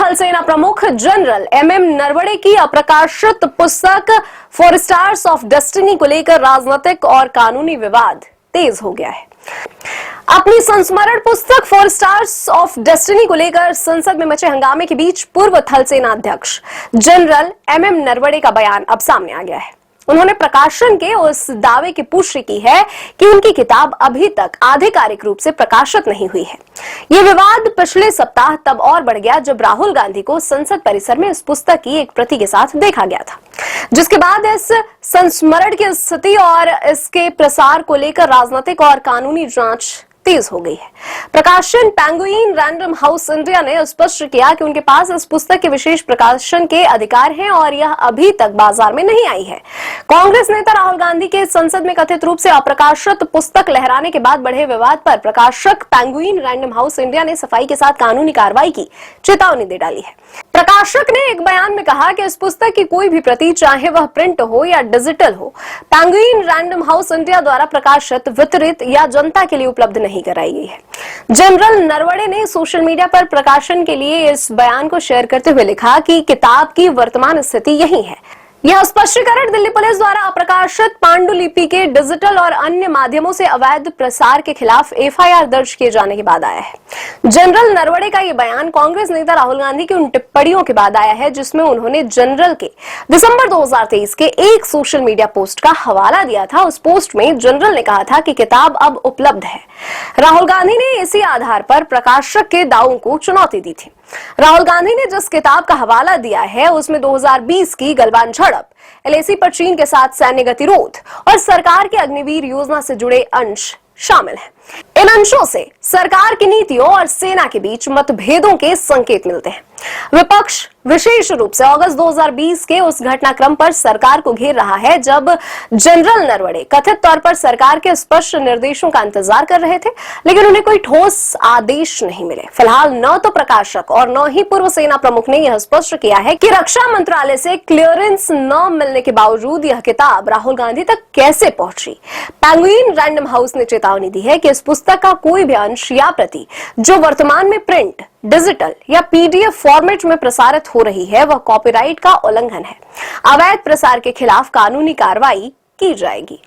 थल सेना प्रमुख जनरल एमएम नरवणे की अप्रकाशित पुस्तक फोर स्टार्स ऑफ डेस्टिनी को लेकर राजनीतिक और कानूनी विवाद तेज हो गया है। अपनी संस्मरण पुस्तक फोर स्टार्स ऑफ डेस्टिनी को लेकर संसद में मचे हंगामे के बीच पूर्व थल सेना अध्यक्ष जनरल एमएम नरवणे का बयान अब सामने आ गया है। उन्होंने प्रकाशन के उस दावे की पुष्टि की है कि उनकी किताब अभी तक आधिकारिक रूप से प्रकाशित नहीं हुई है। यह विवाद पिछले सप्ताह तब और बढ़ गया जब राहुल गांधी को संसद परिसर में इस पुस्तक की एक प्रति के साथ देखा गया था, जिसके बाद इस संस्मरण की स्थिति और इसके प्रसार को लेकर राजनीतिक और कानूनी जांच तेज हो गई है। प्रकाशन पेंगुइन रैंडम हाउस इंडिया ने स्पष्ट किया कि उनके पास इस पुस्तक के विशेष प्रकाशन के अधिकार हैं और यह अभी तक बाजार में नहीं आई है। कांग्रेस नेता राहुल गांधी के संसद में कथित रूप से अप्रकाशित पुस्तक लहराने के बाद बढ़े विवाद पर प्रकाशक पेंगुइन रैंडम हाउस इंडिया ने सफाई के साथ कानूनी कार्रवाई की चेतावनी दे डाली है। प्रकाशक ने एक बयान में कहा कि इस पुस्तक की कोई भी प्रति, चाहे वह प्रिंट हो या डिजिटल हो, पेंगुइन रैंडम हाउस इंडिया द्वारा प्रकाशित, वितरित या जनता के लिए उपलब्ध नहीं कराई गई है। जनरल नरवणे ने सोशल मीडिया पर प्रकाशन के लिए इस बयान को शेयर करते हुए लिखा कि किताब की वर्तमान स्थिति यही है। यह स्पष्टीकरण दिल्ली पुलिस द्वारा अप्रकाशित पांडुलिपि के डिजिटल और अन्य माध्यमों से अवैध प्रसार के खिलाफ एफआईआर दर्ज किए जाने के बाद आया है। जनरल नरवणे का यह बयान कांग्रेस नेता राहुल गांधी की उन टिप्पणियों के बाद आया है जिसमें उन्होंने जनरल के दिसंबर 2023 के एक सोशल मीडिया पोस्ट का हवाला दिया था। उस पोस्ट में जनरल ने कहा था कि किताब अब उपलब्ध है। राहुल गांधी ने इसी आधार पर प्रकाशक के दावों को चुनौती दी थी। राहुल गांधी ने जिस किताब का हवाला दिया है उसमें 2020 की गलवान झड़प, एलएसी पर चीन के साथ सैन्य गतिरोध और सरकार की अग्निवीर योजना से जुड़े अंश शामिल हैं। इन अंशों से सरकार की नीतियों और सेना के बीच मतभेदों के संकेत मिलते हैं। विपक्ष विशेष रूप से अगस्त 2020 के उस घटनाक्रम पर सरकार को घेर रहा है जब जनरल नरवणे कथित तौर पर सरकार के स्पष्ट निर्देशों का इंतजार कर रहे थे, लेकिन उन्हें कोई ठोस आदेश नहीं मिले। फिलहाल न तो प्रकाशक और न ही पूर्व सेना प्रमुख ने यह स्पष्ट किया है कि रक्षा मंत्रालय से क्लियरेंस न मिलने के बावजूद यह किताब राहुल गांधी तक कैसे पहुंची। पेंगुइन रैंडम हाउस ने चेतावनी दी है कि इस पुस्तक का कोई भी अंश या प्रति जो वर्तमान में प्रिंट, डिजिटल या पीडीएफ फॉर्मेट में प्रसारित हो रही है वह कॉपीराइट का उल्लंघन है। अवैध प्रसार के खिलाफ कानूनी कार्रवाई की जाएगी।